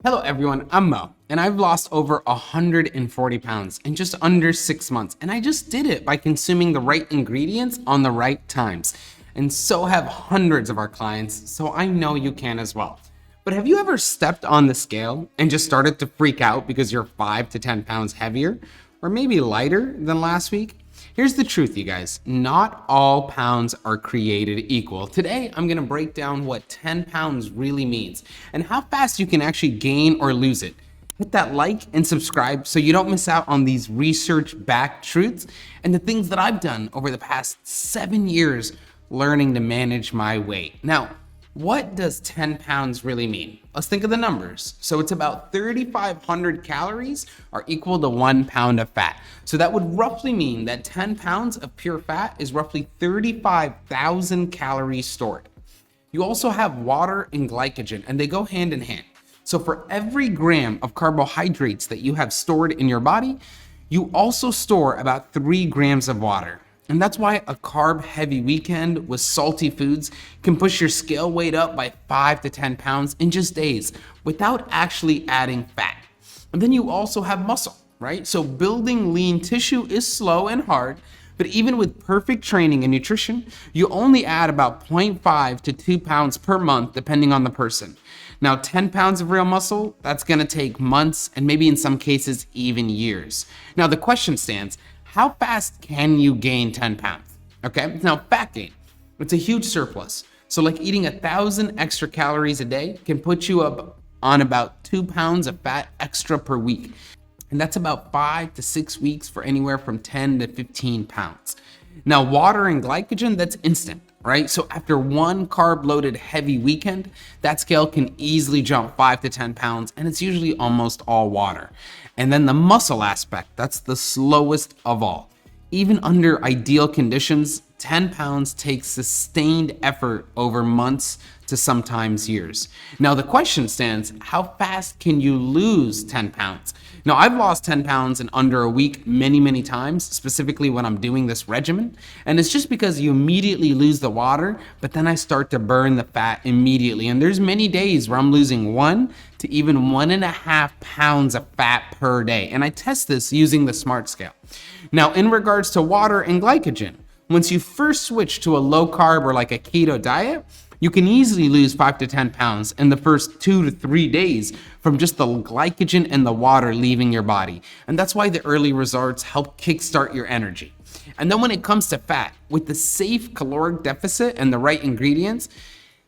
Hello everyone, I'm Mo, and I've lost over 140 pounds in just under 6 months, and I just did it by consuming the right ingredients on the right times. And so have hundreds of our clients, so I know you can as well. But have you ever stepped on the scale and just started to freak out because you're 5 to 10 pounds heavier, or maybe lighter than last week? Here's the truth, you guys. Not all pounds are created equal. Today, I'm gonna break down what 10 pounds really means and how fast you can actually gain or lose it. Hit that like and subscribe so you don't miss out on these research-backed truths and the things that I've done over the past 7 years learning to manage my weight. Now, what does 10 pounds really mean? Let's think of the numbers. So it's about 3,500 calories are equal to 1 pound of fat. So that would roughly mean that 10 pounds of pure fat is roughly 35,000 calories stored. You also have water and glycogen, and they go hand in hand. So for every gram of carbohydrates that you have stored in your body, you also store about 3 grams of water. And that's why a carb-heavy weekend with salty foods can push your scale weight up by 5 to 10 pounds in just days without actually adding fat. And then you also have muscle, right? So building lean tissue is slow and hard, but even with perfect training and nutrition, you only add about 0.5 to 2 pounds per month, depending on the person. Now, 10 pounds of real muscle, that's gonna take months and maybe in some cases, even years. Now, the question stands, how fast can you gain 10 pounds? Okay, now fat gain, it's a huge surplus. So like eating 1,000 extra calories a day can put you up on about 2 pounds of fat extra per week. And that's about 5 to 6 weeks for anywhere from 10 to 15 pounds. Now water and glycogen, that's instant, right? So after one carb loaded heavy weekend, that scale can easily jump 5 to 10 pounds, and it's usually almost all water. And then the muscle aspect, that's the slowest of all. Even under ideal conditions, 10 pounds takes sustained effort over months to sometimes years. Now the question stands, how fast can you lose 10 pounds? Now I've lost 10 pounds in under a week many times, specifically when I'm doing this regimen. And it's just because you immediately lose the water, but then I start to burn the fat immediately. And there's many days where I'm losing 1 to even 1.5 pounds of fat per day. And I test this using the SMART scale. Now in regards to water and glycogen, once you first switch to a low carb or like a keto diet, you can easily lose 5 to 10 pounds in the first 2 to 3 days from just the glycogen and the water leaving your body. And that's why the early results help kickstart your energy. And then when it comes to fat, with the safe caloric deficit and the right ingredients,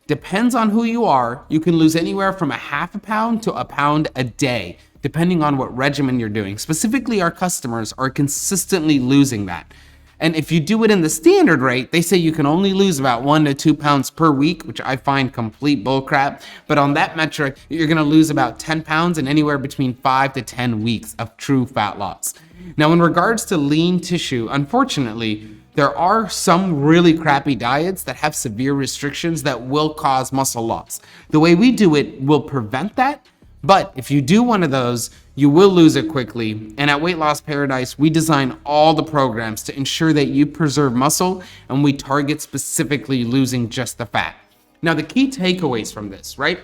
depends on who you are, you can lose anywhere from 0.5 pound to 1 pound a day, depending on what regimen you're doing. Specifically, our customers are consistently losing that. And if you do it in the standard rate, they say you can only lose about 1 to 2 pounds per week, which I find complete bullcrap. But on that metric, you're gonna lose about 10 pounds in anywhere between 5 to 10 weeks of true fat loss. Now, in regards to lean tissue, unfortunately, there are some really crappy diets that have severe restrictions that will cause muscle loss. The way we do it will prevent that. But if you do one of those, you will lose it quickly. And at Weight Loss Paradise, we design all the programs to ensure that you preserve muscle, and we target specifically losing just the fat. Now, the key takeaways from this, right?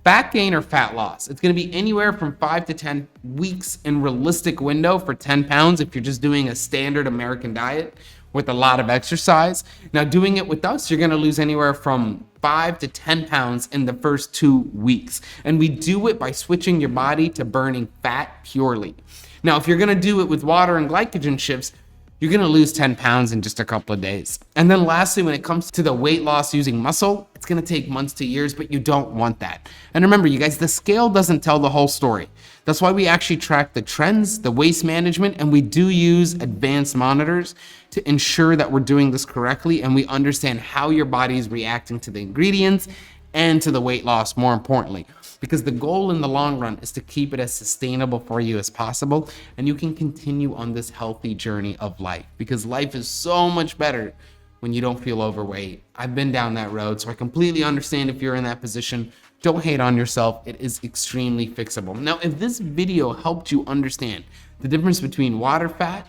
Fat gain or fat loss, it's gonna be anywhere from 5 to 10 weeks in realistic window for 10 pounds if you're just doing a standard American diet with a lot of exercise. Now, doing it with us, you're gonna lose anywhere from 5 to 10 pounds in the first 2 weeks. And we do it by switching your body to burning fat purely. Now, if you're gonna do it with water and glycogen shifts, you're gonna lose 10 pounds in just a couple of days. And then lastly, when it comes to the weight loss using muscle, it's gonna take months to years, but you don't want that. And remember, you guys, the scale doesn't tell the whole story. That's why we actually track the trends, the waist management, and we do use advanced monitors to ensure that we're doing this correctly and we understand how your body is reacting to the ingredients and to the weight loss, more importantly. Because the goal in the long run is to keep it as sustainable for you as possible, and you can continue on this healthy journey of life, because life is so much better when you don't feel overweight. I've been down that road, so I completely understand if you're in that position. Don't hate on yourself. It is extremely fixable. Now, if this video helped you understand the difference between water fat,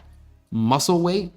muscle weight,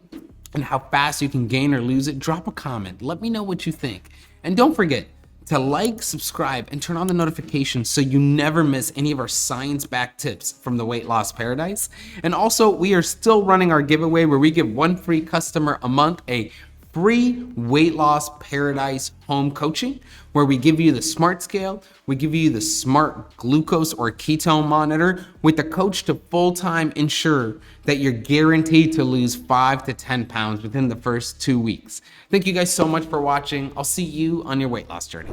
and how fast you can gain or lose it, drop a comment. Let me know what you think. And don't forget, to like, subscribe, and turn on the notifications so you never miss any of our science-backed tips from the Weight Loss Paradise. And also, we are still running our giveaway where we give one free customer a month a free Weight Loss Paradise home coaching, where we give you the smart scale, we give you the smart glucose or ketone monitor with the coach to full-time ensure that you're guaranteed to lose 5 to 10 pounds within the first 2 weeks. Thank you guys so much for watching. I'll see you on your weight loss journey.